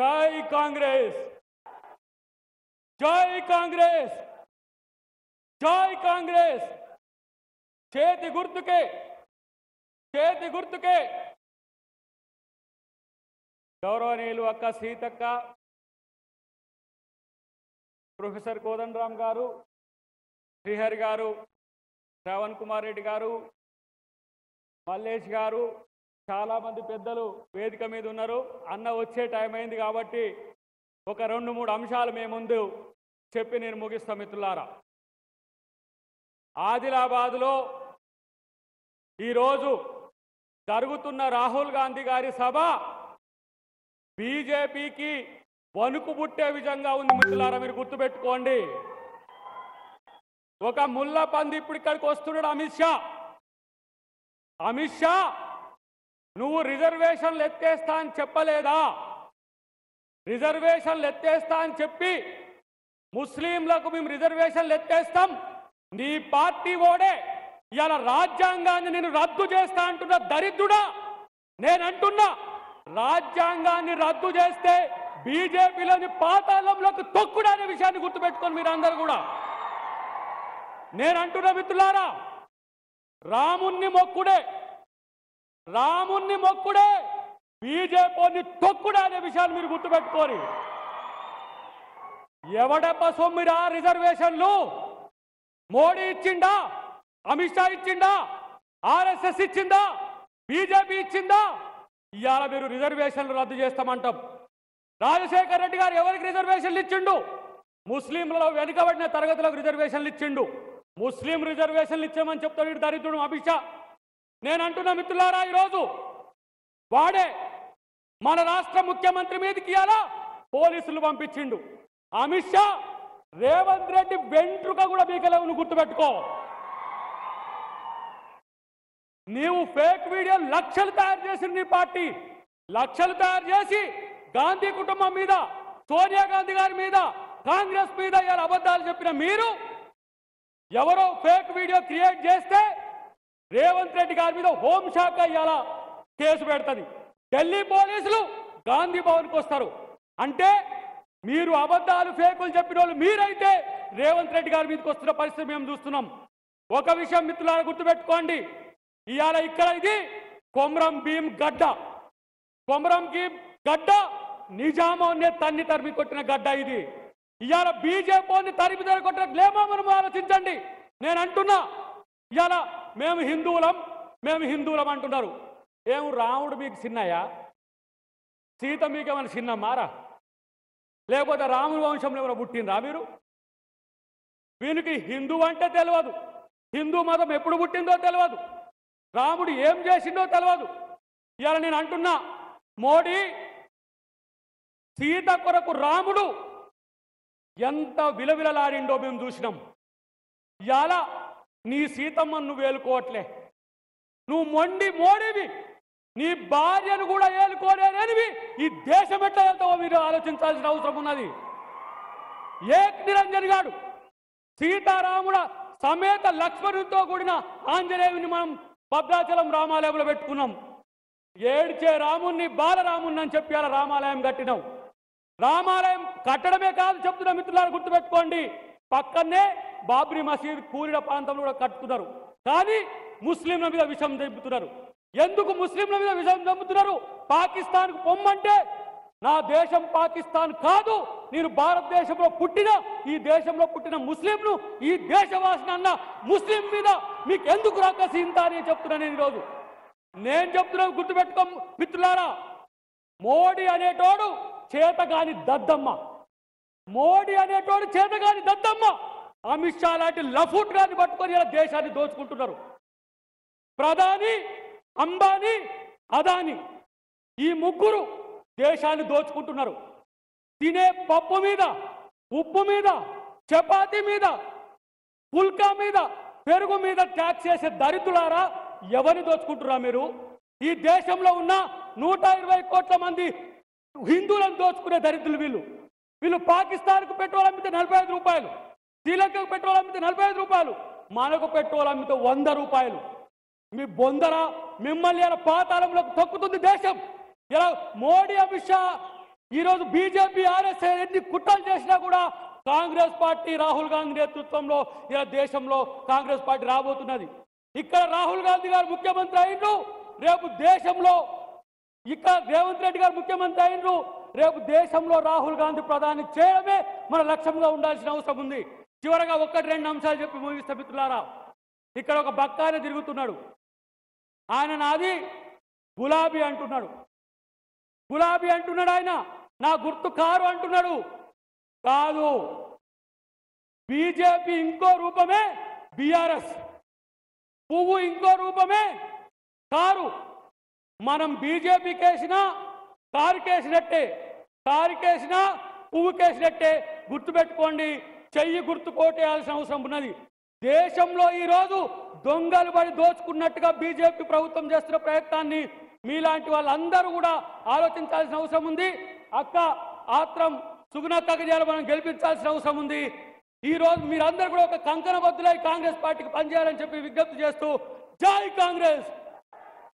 जय कांग्रेस, जय कांग्रेस, जय कांग्रेस। చేతి గుర్తుకే గౌరవనీయులు అక్క సీతక్క, ప్రొఫెసర్ కోదండరామ్ గారు, శ్రీహరి గారు, శ్రవణ్ కుమార్ రెడ్డి గారు, మల్లేష్ గారు, చాలా మంది పెద్దలు వేదిక మీద ఉన్నారు. అన్న వచ్చే టైం అయింది కాబట్టి ఒక 2-3 అంశాలు మీ ముందు చెప్పి నేను ముగిస్తాను. మిత్రులారా, ఆదిలాబాద్లో ఈరోజు జరుగుతున్న రాహుల్ గాంధీ గారి సభ బీజేపీకి వణుకు పుట్టే విధంగా ఉంది. మిత్రులారా, మీరు గుర్తుపెట్టుకోండి. ఒక ముళ్ళ పంది ఇప్పుడు ఇక్కడికి వస్తున్నాడు అమిత్ షా, నువ్వు రిజర్వేషన్లు ఎత్తేస్తా అని చెప్పలేదా? రిజర్వేషన్లు ఎత్తేస్తా అని చెప్పి ముస్లింలకు మేము రిజర్వేషన్లు ఎత్తేస్తాం, నీ పార్టీ ఓడే ఇలా రాజ్యాంగాన్ని నేను రద్దు చేస్తా అంటున్నా దరిద్రుడా. నేనంటున్నా, రాజ్యాంగాన్ని రద్దు చేస్తే బీజేపీలోని పాతాళంలోకి తొక్కుడు అనే విషయాన్ని గుర్తుపెట్టుకొని మీరందరూ కూడా. నేనంటున్నా మిత్రులారా, రాముణ్ణి మొక్కుడే బీజేపీని తొక్కుడు అనే విషయాన్ని మీరు గుర్తుపెట్టుకోరు. ఎవడప్ప సొమ్మిరా రిజర్వేషన్లు? మోడీ ఇచ్చిండా? అమిత్ షా ఇచ్చిండా? ఆర్ఎస్ఎస్ ఇచ్చిందా? బీజేపీ ఇచ్చిందా? ఇవాళ మీరు రిజర్వేషన్లు రద్దు చేస్తామంటాం. రాజశేఖర్ రెడ్డి గారు ఎవరికి రిజర్వేషన్లు ఇచ్చిండు? ముస్లింలలో వెనుకబడిన తరగతులకు రిజర్వేషన్లు ఇచ్చిండు. ముస్లిం రిజర్వేషన్లు ఇచ్చామని చెప్తాడు దరిద్రుడు అమిత్ షా. నేను అంటున్నా మిత్రులారా, ఈరోజు వాడే మన రాష్ట్ర ముఖ్యమంత్రి మీదకి ఇవాళ పోలీసులు పంపించిండు. అమిత్ షా రేవంత్ రెడ్డి వెంట్రుక కూడా బీకలేవు, గుర్తుపెట్టుకో. నీవు ఫేక్ వీడియో లక్షలు తయారు చేసిన నీ పార్టీ, లక్షలు తయారు చేసి గాంధీ కుటుంబం మీద, సోనియా గాంధీ గారి మీద, కాంగ్రెస్ మీద ఇలా అబద్ధాలు చెప్పిన మీరు, ఎవరో ఫేక్ వీడియో క్రియేట్ చేస్తే రేవంత్ రెడ్డి గారి మీద హోంశాఖ ఇలా కేసు పెడుతుంది. ఢిల్లీ పోలీసులు గాంధీ భవన్కి వస్తారు. అంటే మీరు అబద్ధాలు ఫేకులు చెప్పిన వాళ్ళు మీరైతే రేవంత్ రెడ్డి గారి మీదకి వస్తున్న పరిస్థితి మేము చూస్తున్నాం. ఒక విషయం మిత్రులారా గుర్తుపెట్టుకోండి, ఇవాళ ఇక్కడ ఇది కొమరం భీం గడ్డ, నిజామాన్ని తరిమి కొట్టిన గడ్డ ఇది. ఇవాళ బీజేపీని తరిమి కొట్టిన గ్లేమో మనం ఆలోచించండి. నేను అంటున్నా, ఇవాళ మేము హిందువులం అంటున్నారు. ఏం రాముడు మీకు చిన్నయ్యా? సీత మీకేమైనా చిన్నమ్మారా? లేకపోతే రాముడి వంశంలో ఏమైనా పుట్టినరా మీరు? వీనికి హిందూ అంటే తెలియదు, హిందూ మతం ఎప్పుడు పుట్టిందో తెలియదు, రాముడు ఏం చేసిందో తెలియదు. ఇవాళ నేను అంటున్నా, మోడీ సీత కొరకు రాముడు ఎంత విలవిలలాడిండో మేము చూసినాం. ఇవాళ నీ సీతమ్మను నువ్వు ఏలుకోవట్లే, నువ్వు మోడీవి, నీ భార్యను కూడా ఏలుకోలేనివి. ఈ దేశం ఎట్లా వెళ్తావో మీరు ఆలోచించాల్సిన అవసరం ఉన్నది. ఏక్ నిరంజన్ గాడు సీతారాముడ సమేత లక్ష్మణుడితో కూడిన ఆంజనేయుని మనం భద్రాచలం రామాలయంలో పెట్టుకున్నాం. ఏడ్చే రాముణ్ణి బాలరాముణ్ణి అని చెప్పి అలా రామాలయం కట్టినాం. రామాలయం కట్టడమే కాదు చెప్తున్నా మిత్రులారా, గుర్తుపెట్టుకోండి, పక్కనే బాబ్రీ మసీద్ కూలిన ప్రాంతంలో కూడా కట్టుతున్నారు. కానీ ముస్లింల మీద విషం చంపుతున్నారు. ఎందుకు ముస్లింల మీద విషం చంపుతున్నారు? పాకిస్తాన్కు పొమ్మంటే నా దేశం పాకిస్తాన్ కాదు, నేను భారతదేశంలో పుట్టిన, ఈ దేశంలో పుట్టిన ముస్లింను, ఈ దేశవాసిన అన్న ముస్లిం మీద మీకు ఎందుకు రాకసి ఇంత అని చెప్తున్నా. నేను ఈరోజు నేను చెప్తున్నా, గుర్తుపెట్టుకో మిత్రులారా, మోడీ అనేటోడు చేతగాని దద్దమ్మ, అమిత్ షా లాంటి లఫూట్ గారిని పట్టుకొని ఇలా దేశాన్ని దోచుకుంటున్నారు. ప్రధాని, అంబానీ, అదానీ ఈ ముగ్గురు దేశాన్ని దోచుకుంటున్నారు. తినే పప్పు మీద, ఉప్పు మీద, చపాతీ మీద, పుల్కా మీద, పెరుగు మీద ట్యాక్స్ చేసే దరిద్రులారా, ఎవరిని దోచుకుంటున్నా మీరు? ఈ దేశంలో ఉన్న 120 కోట్ల మంది హిందువులను దోచుకునే దరిద్రులు వీళ్ళు. పాకిస్తాన్కు పెట్రోల్ అమ్మితే 45 రూపాయలు, శ్రీలంకకు పెట్రోల్ అమ్మితే 45 రూపాయలు, మనకు పెట్రోల్ అమ్మితే 100 రూపాయలు. మీ బొందర మిమ్మల్ని ఇలా పాతాళంలోకి తొక్కుతుంది దేశం. ఇలా మోడీ, అమిత్ షా ఈరోజు బీజేపీ ఆర్ఎస్ఎస్ ఎన్ని కుట్రలు చేసినా కూడా కాంగ్రెస్ పార్టీ రాహుల్ గాంధీ నేతృత్వంలో ఇలా దేశంలో కాంగ్రెస్ పార్టీ రాబోతున్నది. ఇక్కడ రాహుల్ గాంధీ గారు ముఖ్యమంత్రి అయినరు, రేపు దేశంలో ఇక్కడ రేవంత్ రెడ్డి గారు ముఖ్యమంత్రి అయినరు, రేపు దేశంలో రాహుల్ గాంధీ ప్రధాని చేయడమే మన లక్ష్యంగా ఉండాల్సిన అవసరం ఉంది. చివరగా ఒకటి రెండు అంశాలు చెప్పి ముగిస్తే మిత్రులారా, ఇక్కడ ఒక బక్కాన తిరుగుతున్నాడు. ఆయన నాది గులాబీ అంటున్నాడు. గులాబీ అంటున్నాడు, ఆయన నా గుర్తు కారు అంటున్నాడు. కాదు, బీజేపీ ఇంకో రూపమే బీఆర్ఎస్, పువ్వు ఇంకో రూపమే కారు. మనం బీజేపీకి వేసినా కారుకేసినట్టే, కారుకేసినా పువ్వుకేసినట్టే. గుర్తుపెట్టుకోండి, చెయ్యి గుర్తు కోటేయాల్సిన అవసరం ఉన్నది. దేశంలో ఈరోజు దొంగలు పడి దోచుకున్నట్టుగా బీజేపీ ప్రభుత్వం చేస్తున్న ప్రయత్నాన్ని మీలాంటి వాళ్ళందరూ కూడా ఆలోచించాల్సిన అవసరం ఉంది. అక్క ఆత్రం సుగుణక్కకి చేయాలి, మనం గెలిపించాల్సిన అవసరం ఉంది. ఈరోజు మీరందరూ కూడా ఒక కంకణ బద్దులై కాంగ్రెస్ పార్టీకి పనిచేయాలని చెప్పి విజ్ఞప్తి చేస్తూ జై కాంగ్రెస్.